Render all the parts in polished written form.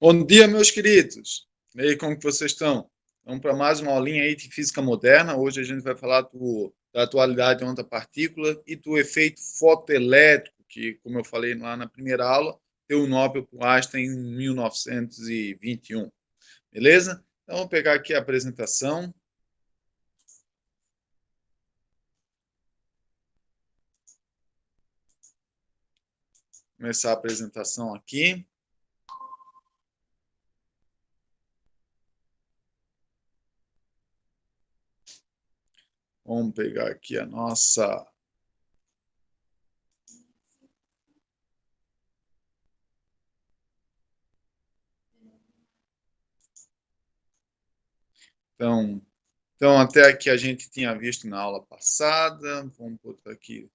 Bom dia, meus queridos. E aí, como que vocês estão? Vamos para mais uma aulinha aí de física moderna. Hoje a gente vai falar da atualidade de onda-partícula e do efeito fotoelétrico, que, como eu falei lá na primeira aula, deu o Nobel para o Einstein em 1921. Beleza? Então, vamos pegar aqui a apresentação. Começar a apresentação aqui. Vamos pegar aqui a nossa... Então, até aqui a gente tinha visto na aula passada. Vamos botar aqui.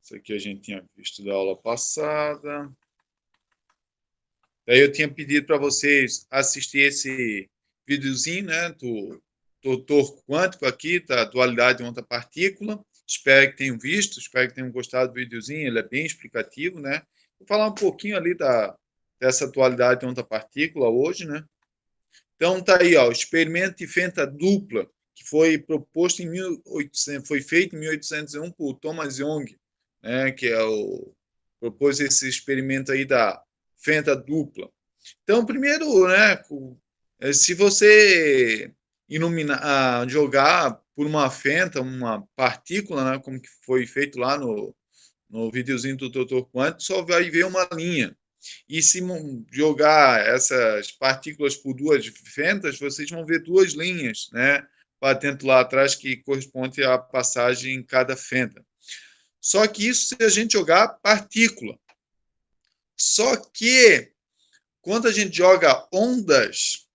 Isso aqui a gente tinha visto da aula passada. Daí eu tinha pedido para vocês assistir esse videozinho, né, do doutor quântico aqui, da dualidade de onda-partícula. Espero que tenham visto, espero que tenham gostado do videozinho, ele é bem explicativo, né? Vou falar um pouquinho ali dessa dualidade de onda-partícula hoje, né? Então tá aí, ó, o experimento de fenda dupla, que foi proposto em 1800, foi feito em 1801 por Thomas Young, né, que propôs esse experimento aí da fenda dupla. Então, primeiro, né, se você jogar por uma fenda, uma partícula, né, como que foi feito lá no videozinho do Dr. Quanto, só vai ver uma linha. E se jogar essas partículas por duas fendas, vocês vão ver duas linhas, né, para dentro lá atrás, que corresponde à passagem em cada fenda. Só que isso se a gente jogar partícula. Só que quando a gente joga ondas,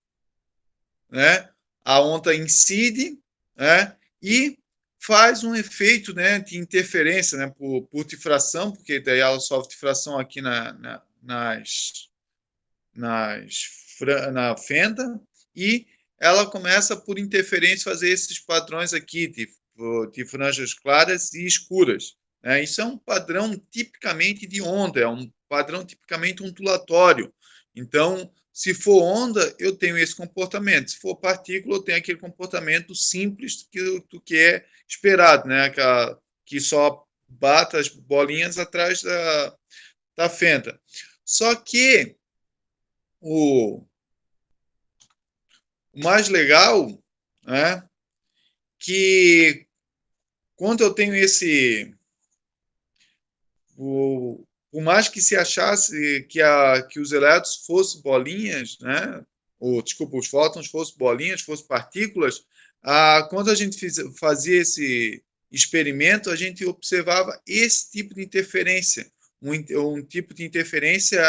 né, a onda incide, né, e faz um efeito, né, de interferência, né, por difração, porque daí ela sofre difração aqui na fenda, e ela começa por interferência fazer esses padrões aqui de franjas claras e escuras. Né? Isso é um padrão tipicamente de onda, é um padrão tipicamente ondulatório. Então, se for onda, eu tenho esse comportamento. Se for partícula, eu tenho aquele comportamento simples do que é esperado, né? Que só bata as bolinhas atrás da fenda. Só que o mais legal, né, que quando eu tenho por mais que se achasse que os elétrons fossem bolinhas, né, ou desculpa, os fótons fossem bolinhas, fossem partículas, quando a gente fazia esse experimento, a gente observava esse tipo de interferência, um tipo de interferência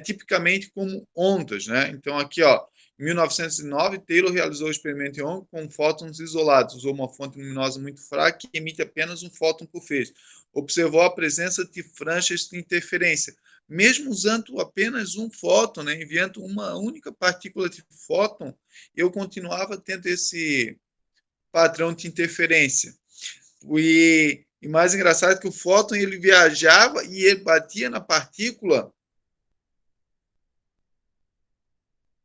tipicamente como ondas, né? Então aqui, ó, em 1909, Taylor realizou o experimento em Young com fótons isolados. Usou uma fonte luminosa muito fraca que emite apenas um fóton por vez. Observou a presença de franjas de interferência. Mesmo usando apenas um fóton, né, enviando uma única partícula de fóton, eu continuava tendo esse padrão de interferência. E mais engraçado é que o fóton ele viajava e ele batia na partícula,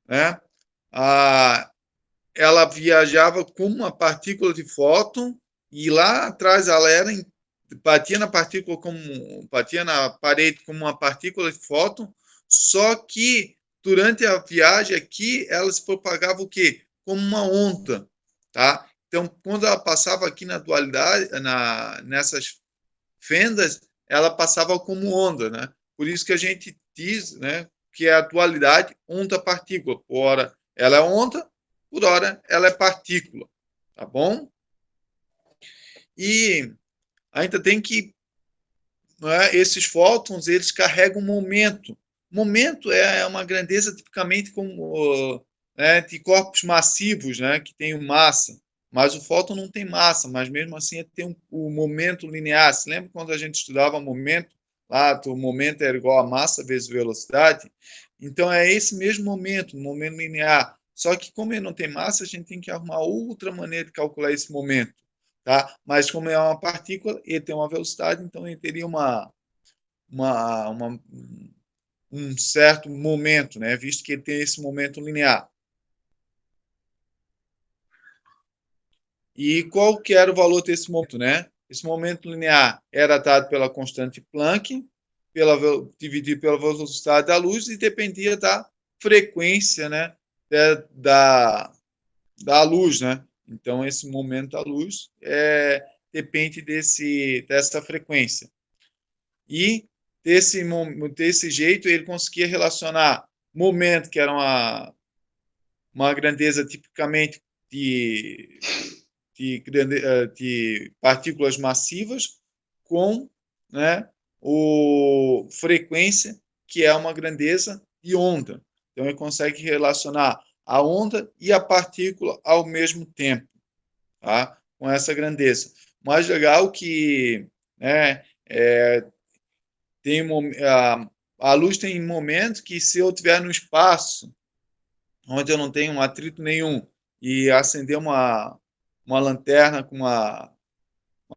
né? Ah, ela viajava como uma partícula de fóton e lá atrás ela batia na partícula como batia na parede como uma partícula de fóton, só que durante a viagem aqui ela se propagava o quê? Como uma onda, tá? Então, quando ela passava aqui na dualidade, nessas fendas, ela passava como onda, né? Por isso que a gente diz, né, que é a dualidade onda-partícula. Por hora ela é onda, por hora ela é partícula, tá bom? E ainda tem que, né, esses fótons, eles carregam momento. Momento é uma grandeza tipicamente como, né, de corpos massivos, né, que tem massa. Mas o fóton não tem massa, mas mesmo assim tem o momento linear. Você lembra quando a gente estudava momento? Lá, o momento era igual a massa vezes velocidade. Então é esse mesmo momento, momento linear. Só que como ele não tem massa, a gente tem que arrumar outra maneira de calcular esse momento. Tá? Mas como é uma partícula, ele tem uma velocidade, então ele teria uma um certo momento, né, visto que ele tem esse momento linear. E qual que era o valor desse momento, né? Esse momento linear era dado pela constante Planck, dividido pela velocidade da luz, e dependia da frequência, né, da luz, né? Então, esse momento da luz depende dessa frequência. E desse jeito, ele conseguia relacionar momento, que era uma grandeza tipicamente de de partículas massivas com, né, frequência, que é uma grandeza de onda. Então, ele consegue relacionar a onda e a partícula ao mesmo tempo, tá? Com essa grandeza. O mais legal que, né, tem a luz tem momentos que, se eu estiver no espaço onde eu não tenho um atrito nenhum e acender uma lanterna com uma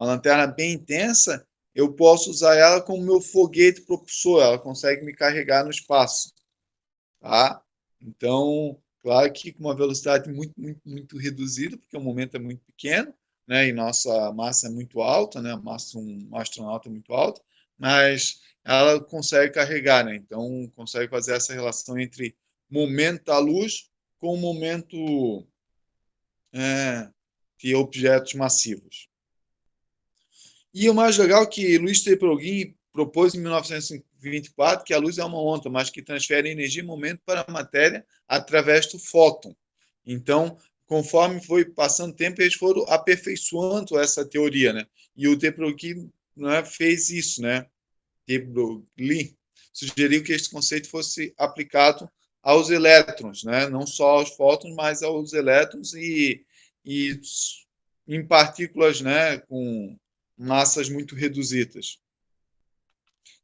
lanterna bem intensa, eu posso usar ela como meu foguete propulsor, ela consegue me carregar no espaço, tá? Então, claro que com uma velocidade muito, muito, muito reduzida, porque o momento é muito pequeno, né? E nossa massa é muito alta, né? A massa de um astronauta é muito alta, mas ela consegue carregar, né? Então, consegue fazer essa relação entre momento da luz com o momento de objetos massivos. E o mais legal é que Luiz Teplogin propôs em 1924 que a luz é uma onda, mas que transfere energia e momento para a matéria através do fóton. Então, conforme foi passando o tempo, eles foram aperfeiçoando essa teoria, né? E o Teplogin, né, fez isso, né? Teplogin sugeriu que esse conceito fosse aplicado aos elétrons, né? Não só aos fótons, mas aos elétrons e em partículas, né, com massas muito reduzidas.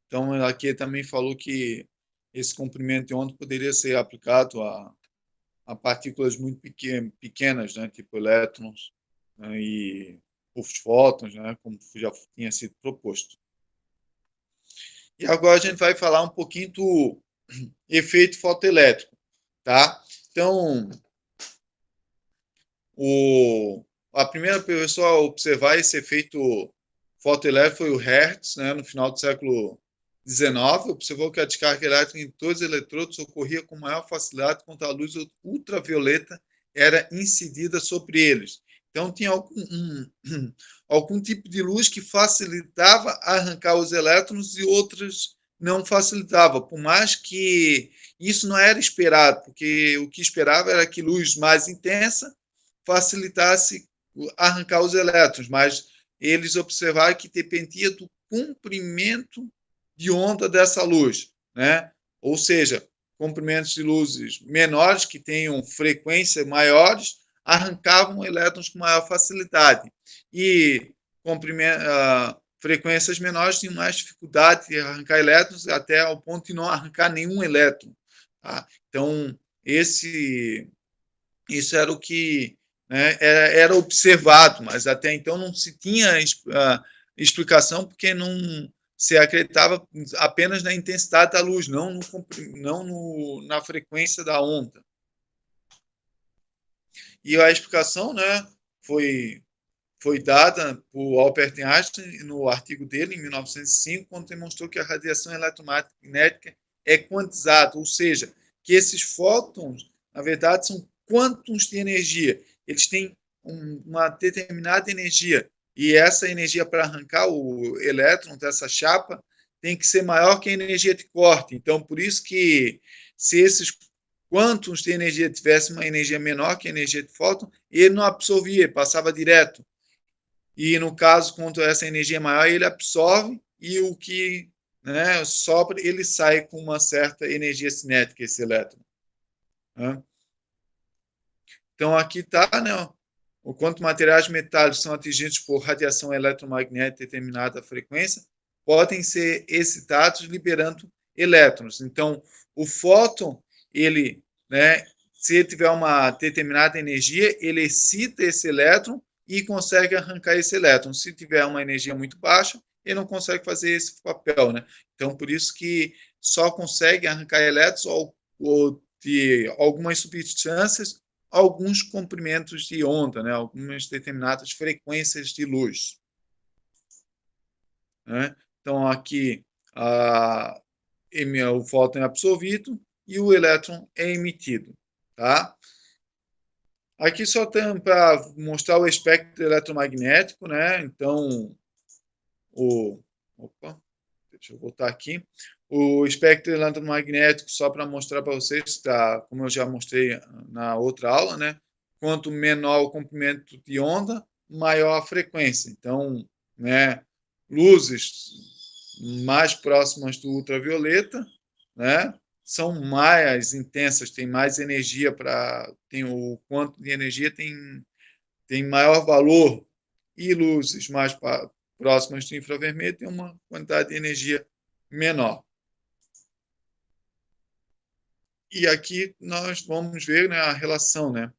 Então, aqui também falou que esse comprimento de onda poderia ser aplicado a partículas muito pequenas, né, tipo elétrons, né, e os fótons, né, como já tinha sido proposto. E agora a gente vai falar um pouquinho do efeito fotoelétrico, tá? Então, a primeira pessoa a observar esse efeito fotoelétrico foi o Hertz, né, no final do século XIX, observou que a descarga elétrica em todos os eletrodos ocorria com maior facilidade quando a luz ultravioleta era incidida sobre eles. Então, tinha algum tipo de luz que facilitava arrancar os elétrons e outras não facilitava, por mais que isso não era esperado, porque o que esperava era que luz mais intensa facilitasse arrancar os elétrons, mas eles observaram que dependia do comprimento de onda dessa luz, né? Ou seja, comprimentos de luzes menores, que tenham frequências maiores, arrancavam elétrons com maior facilidade. E frequências menores tinham mais dificuldade de arrancar elétrons, até ao ponto de não arrancar nenhum elétron. Tá? Então, isso era o que, né, era observado, mas até então não se tinha explicação, porque não se acreditava apenas na intensidade da luz, não na frequência da onda. E a explicação, né, foi dada por Albert Einstein no artigo dele, em 1905, quando demonstrou que a radiação eletromagnética é quantizada, ou seja, que esses fótons, na verdade, são quântons de energia. Eles têm uma determinada energia, e essa energia para arrancar o elétron dessa chapa tem que ser maior que a energia de corte. Então, por isso que, se esses quântons de energia tivessem uma energia menor que a energia de fóton, ele não absorvia, passava direto. E no caso, quando essa energia é maior, ele absorve, e o que, né, sobra, ele sai com uma certa energia cinética, esse elétron. Né? Então, aqui está, né, o quanto materiais metálicos são atingidos por radiação eletromagnética de determinada frequência, podem ser excitados liberando elétrons. Então, o fóton, ele, né, se ele tiver uma determinada energia, ele excita esse elétron e consegue arrancar esse elétron. Se tiver uma energia muito baixa, ele não consegue fazer esse papel, né? Então, por isso que só consegue arrancar elétrons ou de algumas substâncias, alguns comprimentos de onda, né? Algumas determinadas frequências de luz. Né? Então, aqui o fóton é absorvido e o elétron é emitido. Tá? Aqui só tem para mostrar o espectro eletromagnético, né? Então, opa, deixa eu voltar aqui. O espectro eletromagnético, só para mostrar para vocês, tá, como eu já mostrei na outra aula, né? Quanto menor o comprimento de onda, maior a frequência. Então, né, luzes mais próximas do ultravioleta, né, são mais intensas, tem mais energia tem o quanto de energia tem maior valor, e luzes mais próximas do infravermelho tem uma quantidade de energia menor. E aqui nós vamos ver, né, a relação, né?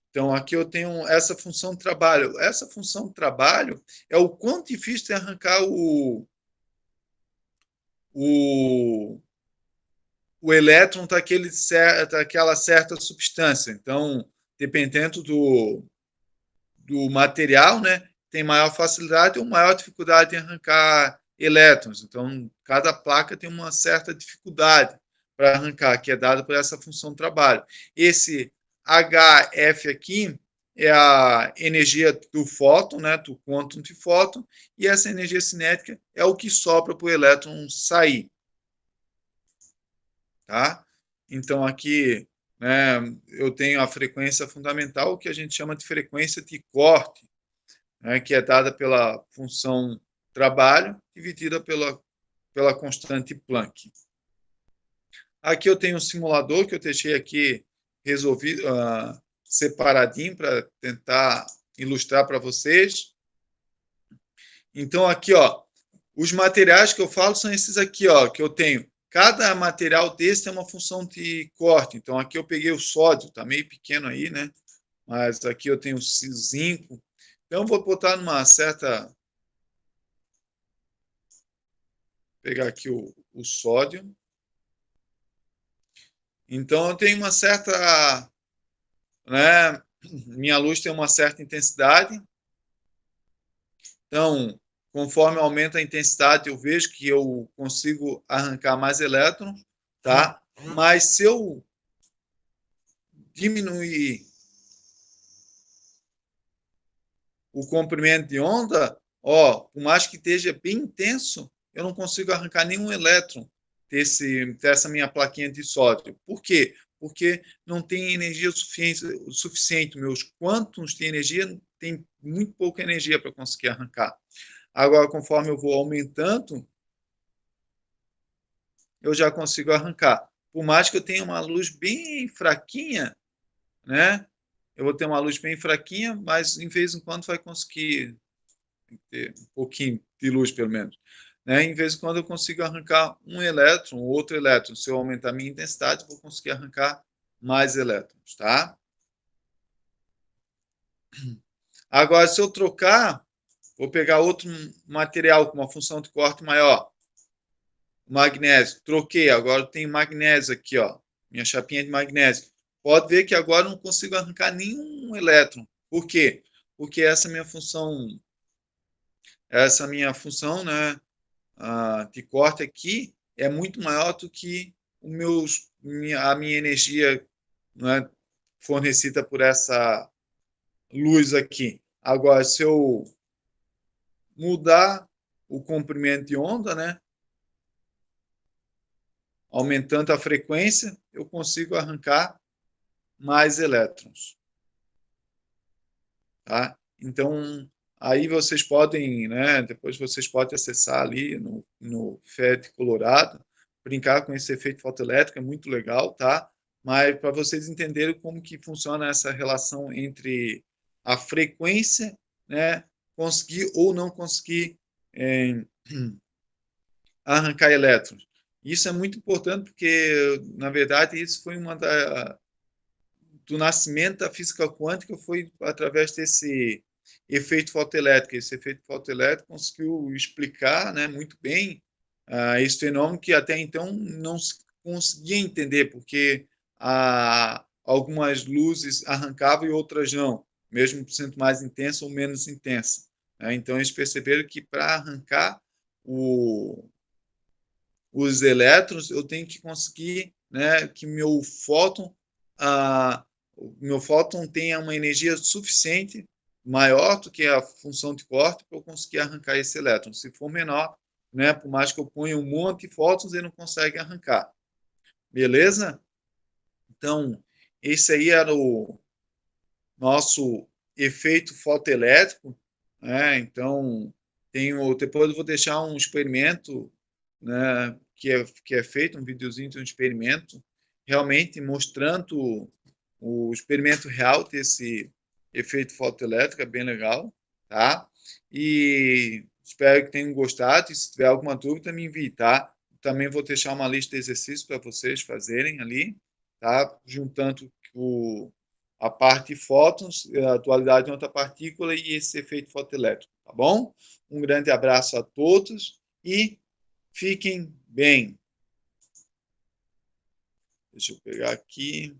Então, aqui eu tenho essa função trabalho. Essa função trabalho é o quanto difícil é arrancar o elétron daquela certa substância. Então, dependendo do material, né, tem maior facilidade ou maior dificuldade em arrancar elétrons. Então, cada placa tem uma certa dificuldade para arrancar, que é dada por essa função de trabalho. Esse HF aqui é a energia do fóton, né, do quantum de fóton, e essa energia cinética é o que sobra para o elétron sair. Tá? Então, aqui, né, eu tenho a frequência fundamental, que a gente chama de frequência de corte, né, que é dada pela função trabalho dividida pela constante Planck. Aqui eu tenho um simulador que eu deixei aqui resolvido, separadinho para tentar ilustrar para vocês. Então, aqui, ó, os materiais que eu falo são esses aqui, ó, que eu tenho. Cada material desse tem uma função de corte. Então, aqui eu peguei o sódio, está meio pequeno aí, né? Mas aqui eu tenho o zinco. Então, eu vou botar numa certa. Pegar aqui o sódio. Então, eu tenho uma certa. Né? Minha luz tem uma certa intensidade. Então, conforme aumenta a intensidade, eu vejo que eu consigo arrancar mais elétrons, tá? Mas se eu diminuir o comprimento de onda, ó, por mais que esteja bem intenso, eu não consigo arrancar nenhum elétron dessa minha plaquinha de sódio. Por quê? Porque não tem energia suficiente. Meus quântons de energia têm muito pouca energia para conseguir arrancar. Agora, conforme eu vou aumentando, eu já consigo arrancar. Por mais que eu tenha uma luz bem fraquinha, né? Eu vou ter uma luz bem fraquinha, mas em vez em quando vai conseguir ter um pouquinho de luz, pelo menos. Né? Em vez em quando eu consigo arrancar um elétron, outro elétron. Se eu aumentar a minha intensidade, eu vou conseguir arrancar mais elétrons, tá? Agora, se eu trocar, vou pegar outro material com uma função de corte maior. Magnésio, troquei, agora tem magnésio aqui, ó, minha chapinha de magnésio. Pode ver que agora eu não consigo arrancar nenhum elétron. Por quê? Porque essa minha função, né, de corte aqui é muito maior do que a minha energia, né, fornecida por essa luz aqui. Agora, se eu mudar o comprimento de onda, né, aumentando a frequência, eu consigo arrancar mais elétrons. Tá? Então, aí vocês podem, né, depois vocês podem acessar ali no FET Colorado, brincar com esse efeito fotoelétrico, é muito legal, tá? Mas para vocês entenderem como que funciona essa relação entre a frequência, né, conseguir ou não conseguir arrancar elétrons. Isso é muito importante porque, na verdade, isso foi do nascimento da física quântica foi através efeito fotoelétrico. Esse efeito fotoelétrico conseguiu explicar, né, muito bem esse fenômeno que até então não se conseguia entender, porque algumas luzes arrancavam e outras não, mesmo sendo mais intensa ou menos intensa. Né? Então, eles perceberam que para arrancar os elétrons, eu tenho que conseguir, né, que meu fóton tenha uma energia suficiente, maior do que a função de corte, para eu conseguir arrancar esse elétron. Se for menor, né, por mais que eu ponha um monte de fótons, ele não consegue arrancar. Beleza? Então, esse aí era o nosso efeito fotoelétrico. Né? Então, depois eu vou deixar um experimento, né, que é feito, um videozinho de um experimento, realmente mostrando o experimento real desse efeito fotoelétrico, é bem legal, tá? E espero que tenham gostado, e se tiver alguma dúvida, me envie, tá? Também vou deixar uma lista de exercícios para vocês fazerem ali, tá? Juntando a parte de fótons, a dualidade de outra partícula e esse efeito fotoelétrico, tá bom? Um grande abraço a todos e fiquem bem. Deixa eu pegar aqui.